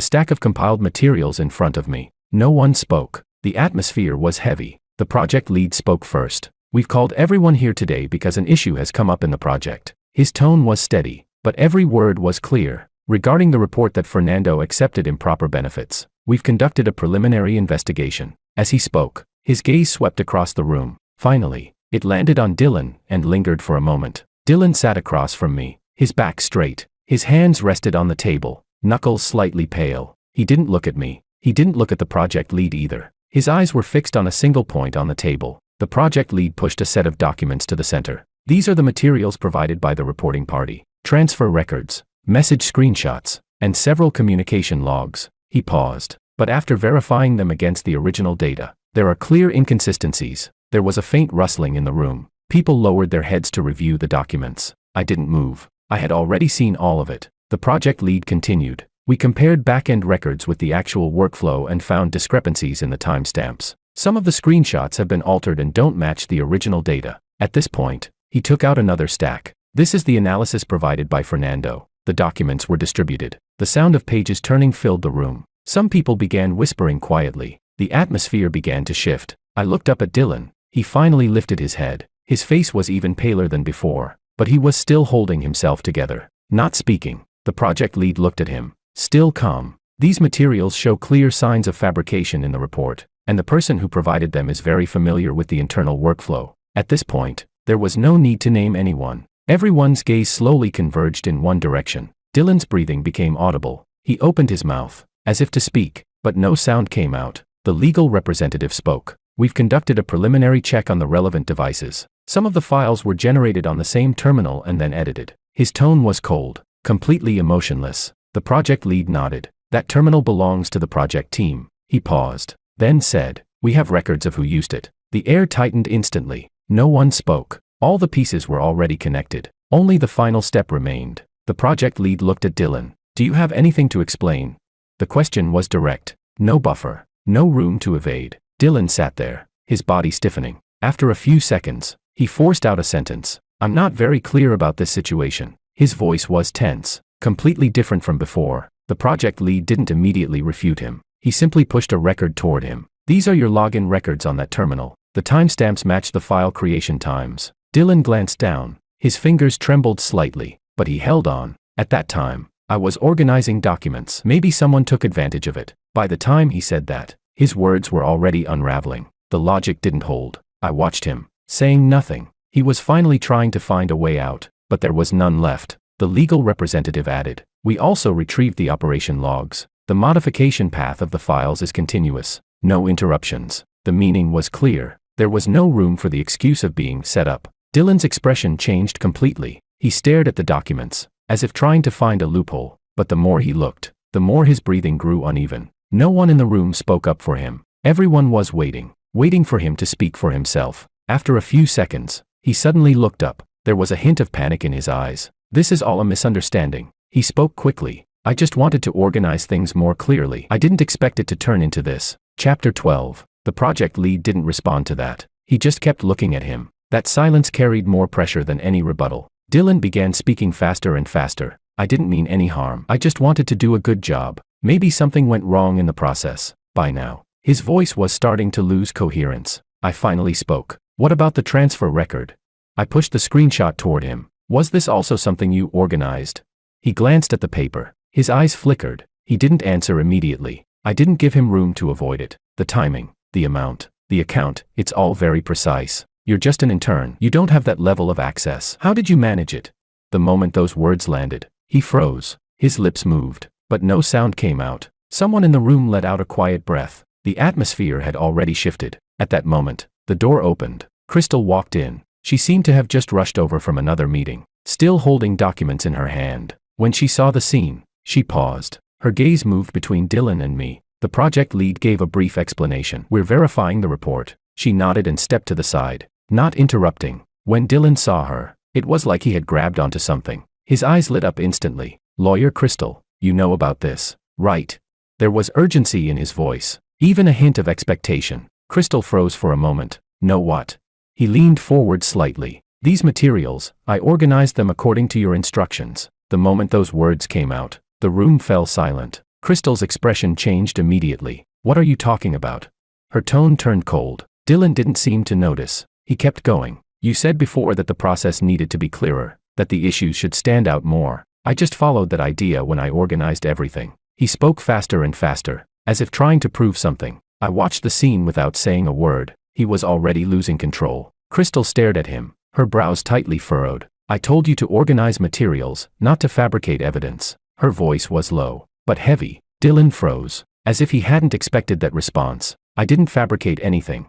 stack of compiled materials in front of me. No one spoke. The atmosphere was heavy. The project lead spoke first. "We've called everyone here today because an issue has come up in the project." His tone was steady, but every word was clear. "Regarding the report that Fernando accepted improper benefits, we've conducted a preliminary investigation." As he spoke, his gaze swept across the room. Finally, it landed on Dylan and lingered for a moment. Dylan sat across from me, his back straight. His hands rested on the table, knuckles slightly pale. He didn't look at me. He didn't look at the project lead either. His eyes were fixed on a single point on the table. The project lead pushed a set of documents to the center. "These are the materials provided by the reporting party. Transfer records, message screenshots, and several communication logs." He paused, but after verifying them against the original data, there are clear inconsistencies. There was a faint rustling in the room. People lowered their heads to review the documents. I didn't move. I had already seen all of it. The project lead continued. "We compared back-end records with the actual workflow and found discrepancies in the timestamps. Some of the screenshots have been altered and don't match the original data." At this point, he took out another stack. "This is the analysis provided by Fernando." The documents were distributed. The sound of pages turning filled the room. Some people began whispering quietly. The atmosphere began to shift. I looked up at Dylan. He finally lifted his head. His face was even paler than before, but he was still holding himself together, not speaking. The project lead looked at him, still calm. "These materials show clear signs of fabrication in the report, and the person who provided them is very familiar with the internal workflow." At this point, there was no need to name anyone. Everyone's gaze slowly converged in one direction. Dylan's breathing became audible. He opened his mouth, as if to speak, but no sound came out. The legal representative spoke. "We've conducted a preliminary check on the relevant devices. Some of the files were generated on the same terminal and then edited." His tone was cold, completely emotionless. The project lead nodded. "That terminal belongs to the project team." He paused, then said, "We have records of who used it." The air tightened instantly. No one spoke. All the pieces were already connected. Only the final step remained. The project lead looked at Dylan. "Do you have anything to explain?" The question was direct. No buffer. No room to evade. Dylan sat there, his body stiffening. After a few seconds, he forced out a sentence. "I'm not very clear about this situation." His voice was tense, completely different from before. The project lead didn't immediately refute him. He simply pushed a record toward him. "These are your login records on that terminal. The timestamps match the file creation times." Dylan glanced down. His fingers trembled slightly, but he held on. "At that time, I was organizing documents. Maybe someone took advantage of it." By the time he said that, his words were already unraveling. The logic didn't hold. I watched him, saying nothing. He was finally trying to find a way out, but there was none left. The legal representative added, "We also retrieved the operation logs. The modification path of the files is continuous. No interruptions." The meaning was clear. There was no room for the excuse of being set up. Dylan's expression changed completely. He stared at the documents, as if trying to find a loophole, but the more he looked, the more his breathing grew uneven. No one in the room spoke up for him. Everyone was waiting for him to speak for himself. After a few seconds, he suddenly looked up. There was a hint of panic in his eyes. "This is all a misunderstanding." He spoke quickly. "I just wanted to organize things more clearly. I didn't expect it to turn into this." Chapter 12. The project lead didn't respond to that. He just kept looking at him. That silence carried more pressure than any rebuttal. Dylan began speaking faster and faster. "I didn't mean any harm. I just wanted to do a good job. Maybe something went wrong in the process." By now, his voice was starting to lose coherence. I finally spoke. "What about the transfer record?" I pushed the screenshot toward him. "Was this also something you organized?" He glanced at the paper. His eyes flickered. He didn't answer immediately. I didn't give him room to avoid it. "The timing, the amount, the account, it's all very precise. You're just an intern. You don't have that level of access. How did you manage it?" The moment those words landed, he froze. His lips moved, but no sound came out. Someone in the room let out a quiet breath. The atmosphere had already shifted. At that moment, the door opened. Crystal walked in. She seemed to have just rushed over from another meeting, still holding documents in her hand. When she saw the scene, she paused. Her gaze moved between Dylan and me. The project lead gave a brief explanation. "We're verifying the report." She nodded and stepped to the side, not interrupting. When Dylan saw her, it was like he had grabbed onto something. His eyes lit up instantly. "Lawyer Crystal, you know about this, right?" There was urgency in his voice, even a hint of expectation. Crystal froze for a moment. "Know what?" He leaned forward slightly. These materials, I organized them according to your instructions. The moment those words came out, the room fell silent. Crystal's expression changed immediately. What are you talking about? Her tone turned cold. Dylan didn't seem to notice. He kept going. You said before that the process needed to be clearer, that the issues should stand out more. I just followed that idea when I organized everything. He spoke faster and faster, as if trying to prove something. I watched the scene without saying a word. He was already losing control. Crystal stared at him, her brows tightly furrowed. I told you to organize materials, not to fabricate evidence. Her voice was low, but heavy. Dylan froze, as if he hadn't expected that response. I didn't fabricate anything.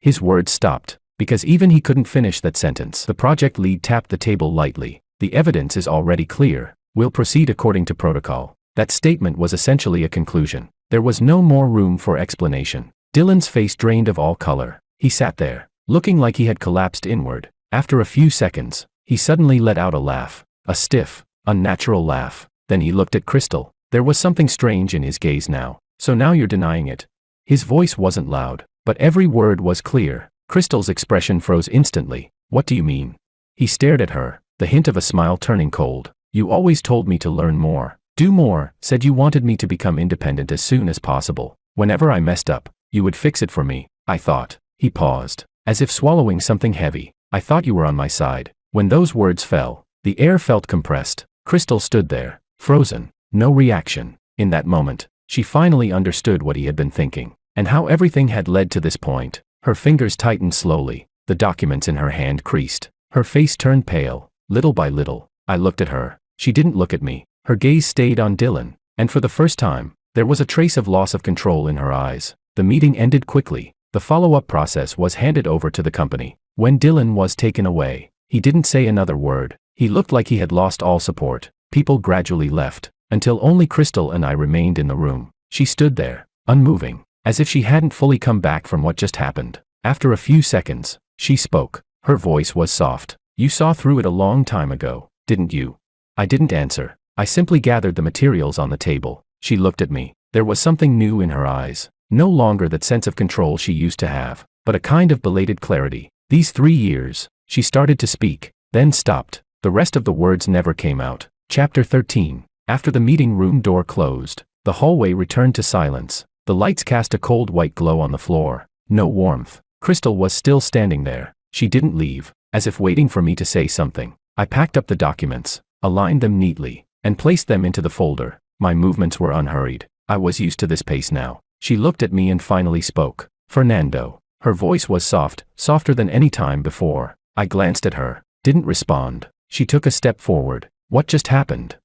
His words stopped, because even he couldn't finish that sentence. The project lead tapped the table lightly. The evidence is already clear. We'll proceed according to protocol. That statement was essentially a conclusion. There was no more room for explanation. Dylan's face drained of all color. He sat there, looking like he had collapsed inward. After a few seconds, he suddenly let out a laugh. A stiff, unnatural laugh. Then he looked at Crystal. There was something strange in his gaze now. So now you're denying it. His voice wasn't loud, but every word was clear. Crystal's expression froze instantly. What do you mean? He stared at her, the hint of a smile turning cold. You always told me to learn more, do more, said you wanted me to become independent as soon as possible. Whenever I messed up, you would fix it for me, I thought. He paused, as if swallowing something heavy. I thought you were on my side. When those words fell, the air felt compressed. Crystal stood there, frozen, no reaction. In that moment, she finally understood what he had been thinking, and how everything had led to this point. Her fingers tightened slowly, the documents in her hand creased. Her face turned pale, little by little. I looked at her. She didn't look at me. Her gaze stayed on Dylan, and for the first time, there was a trace of loss of control in her eyes. The meeting ended quickly. The follow-up process was handed over to the company. When Dylan was taken away, he didn't say another word. He looked like he had lost all support. People gradually left, until only Crystal and I remained in the room. She stood there, unmoving, as if she hadn't fully come back from what just happened. After a few seconds, she spoke. Her voice was soft. You saw through it a long time ago, didn't you? I didn't answer. I simply gathered the materials on the table. She looked at me. There was something new in her eyes. No longer that sense of control she used to have, but a kind of belated clarity. These 3 years, she started to speak, then stopped. The rest of the words never came out. Chapter 13. After the meeting room door closed, the hallway returned to silence. The lights cast a cold white glow on the floor. No warmth. Crystal was still standing there. She didn't leave, as if waiting for me to say something. I packed up the documents, aligned them neatly, and placed them into the folder. My movements were unhurried. I was used to this pace now. She looked at me and finally spoke. Fernando. Her voice was soft, softer than any time before. I glanced at her, didn't respond. She took a step forward. What just happened?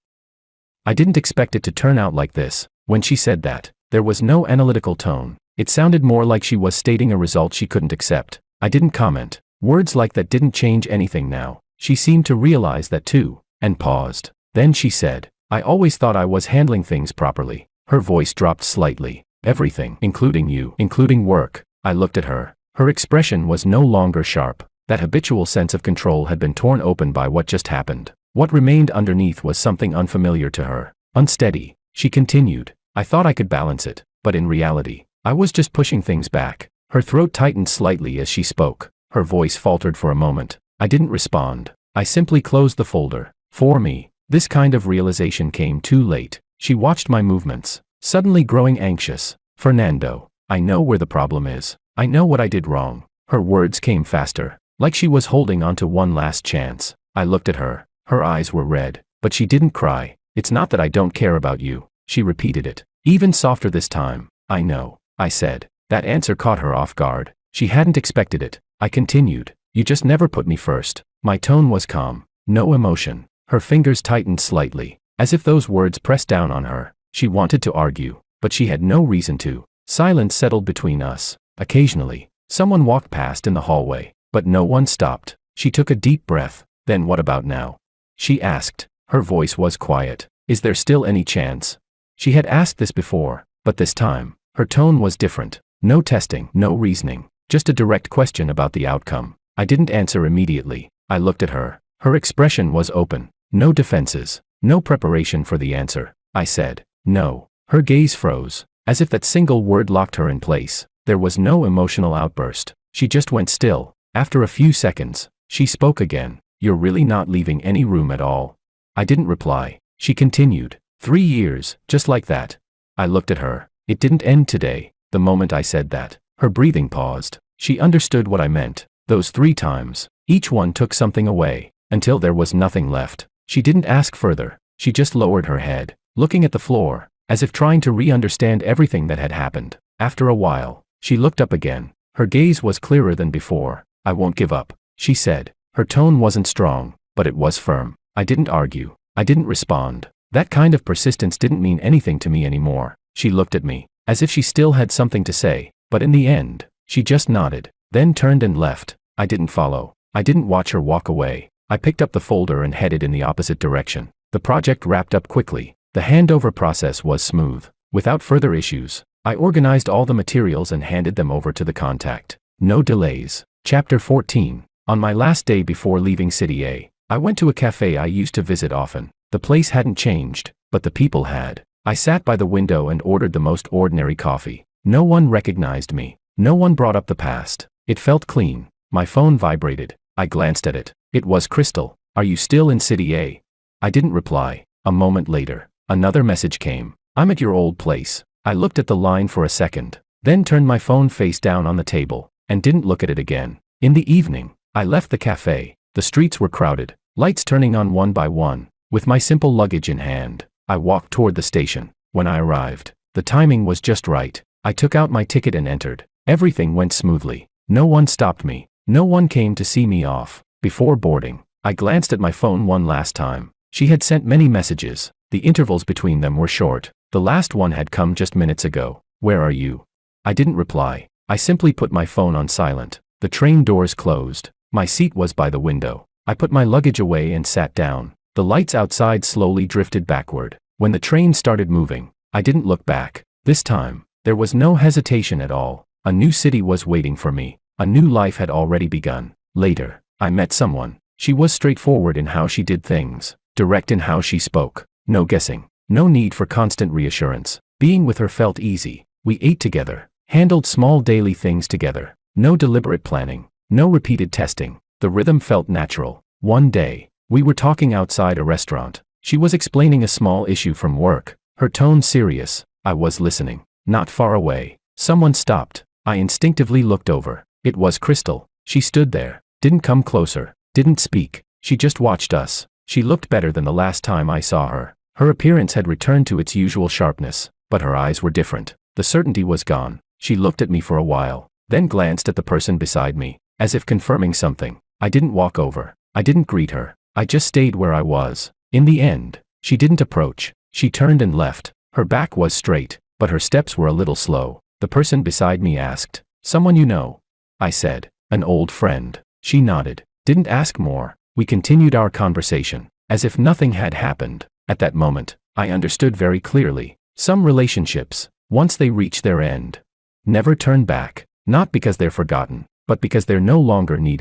I didn't expect it to turn out like this. When she said that, there was no analytical tone. It sounded more like she was stating a result she couldn't accept. I didn't comment. Words like that didn't change anything now. She seemed to realize that too, and paused. Then she said, I always thought I was handling things properly. Her voice dropped slightly. Everything, including you, including work. I looked at her. Her expression was no longer sharp. That habitual sense of control had been torn open by what just happened. What remained underneath was something unfamiliar to her. Unsteady. She continued. I thought I could balance it, but in reality, I was just pushing things back. Her throat tightened slightly as she spoke. Her voice faltered for a moment. I didn't respond. I simply closed the folder. For me, this kind of realization came too late. She watched my movements, suddenly growing anxious. Fernando, I know where the problem is. I know what I did wrong. Her words came faster, like she was holding on to one last chance. I looked at her. Her eyes were red, but she didn't cry. It's not that I don't care about you. She repeated it, even softer this time. I know, I said. That answer caught her off guard. She hadn't expected it. I continued. You just never put me first. My tone was calm, no emotion. Her fingers tightened slightly, as if those words pressed down on her. She wanted to argue, but she had no reason to. Silence settled between us. Occasionally, someone walked past in the hallway, but no one stopped. She took a deep breath. Then what about now? She asked. Her voice was quiet. Is there still any chance? She had asked this before, but this time, her tone was different. No testing, no reasoning, just a direct question about the outcome. I didn't answer immediately. I looked at her. Her expression was open. No defenses, no preparation for the answer. I said, no. Her gaze froze, as if that single word locked her in place. There was no emotional outburst. She just went still, After a few seconds, she spoke again. You're really not leaving any room at all? I didn't reply. She continued. 3 years, just like that. I looked at her. It didn't end today. The moment I said that, her breathing paused. She understood what I meant. Those 3 times, each one took something away, until there was nothing left. She didn't ask further. She just lowered her head, looking at the floor, as if trying to re-understand everything that had happened. After a while, she looked up again. Her gaze was clearer than before. I won't give up, she said. Her tone wasn't strong, but it was firm. I didn't argue. I didn't respond. That kind of persistence didn't mean anything to me anymore. She looked at me, as if she still had something to say, but in the end, she just nodded, then turned and left. I didn't follow. I didn't watch her walk away. I picked up the folder and headed in the opposite direction. The project wrapped up quickly. The handover process was smooth. Without further issues, I organized all the materials and handed them over to the contact. No delays. Chapter 14. On my last day before leaving City A, I went to a cafe I used to visit often. The place hadn't changed, but the people had. I sat by the window and ordered the most ordinary coffee. No one recognized me. No one brought up the past. It felt clean. My phone vibrated. I glanced at it. It was Crystal. Are you still in City A? I didn't reply. A moment later, another message came. I'm at your old place. I looked at the line for a second, then turned my phone face down on the table, and didn't look at it again. In the evening, I left the cafe. The streets were crowded, lights turning on one by one. With my simple luggage in hand, I walked toward the station. When I arrived, the timing was just right. I took out my ticket and entered. Everything went smoothly. No one stopped me. No one came to see me off. Before boarding, I glanced at my phone one last time. She had sent many messages. The intervals between them were short. The last one had come just minutes ago. Where are you? I didn't reply. I simply put my phone on silent. The train doors closed. My seat was by the window. I put my luggage away and sat down. The lights outside slowly drifted backward. When the train started moving, I didn't look back. This time, there was no hesitation at all. A new city was waiting for me. A new life had already begun. Later, I met someone. She was straightforward in how she did things, direct in how she spoke. No guessing. No need for constant reassurance. Being with her felt easy. We ate together, handled small daily things together. No deliberate planning. No repeated testing. The rhythm felt natural. One day, we were talking outside a restaurant. She was explaining a small issue from work, her tone serious. I was listening. Not far away, someone stopped. I instinctively looked over. It was Crystal. She stood there, didn't come closer, didn't speak. She just watched us. She looked better than the last time I saw her. Her appearance had returned to its usual sharpness, but her eyes were different. The certainty was gone. She looked at me for a while, then glanced at the person beside me, as if confirming something. I didn't walk over. I didn't greet her. I just stayed where I was. In the end, she didn't approach. She turned and left. Her back was straight, but her steps were a little slow. The person beside me asked, "Someone you know?" I said, "An old friend." She nodded. Didn't ask more. We continued our conversation, as if nothing had happened. At that moment, I understood very clearly. Some relationships, once they reach their end, never turn back. Not because they're forgotten, but because they're no longer needed.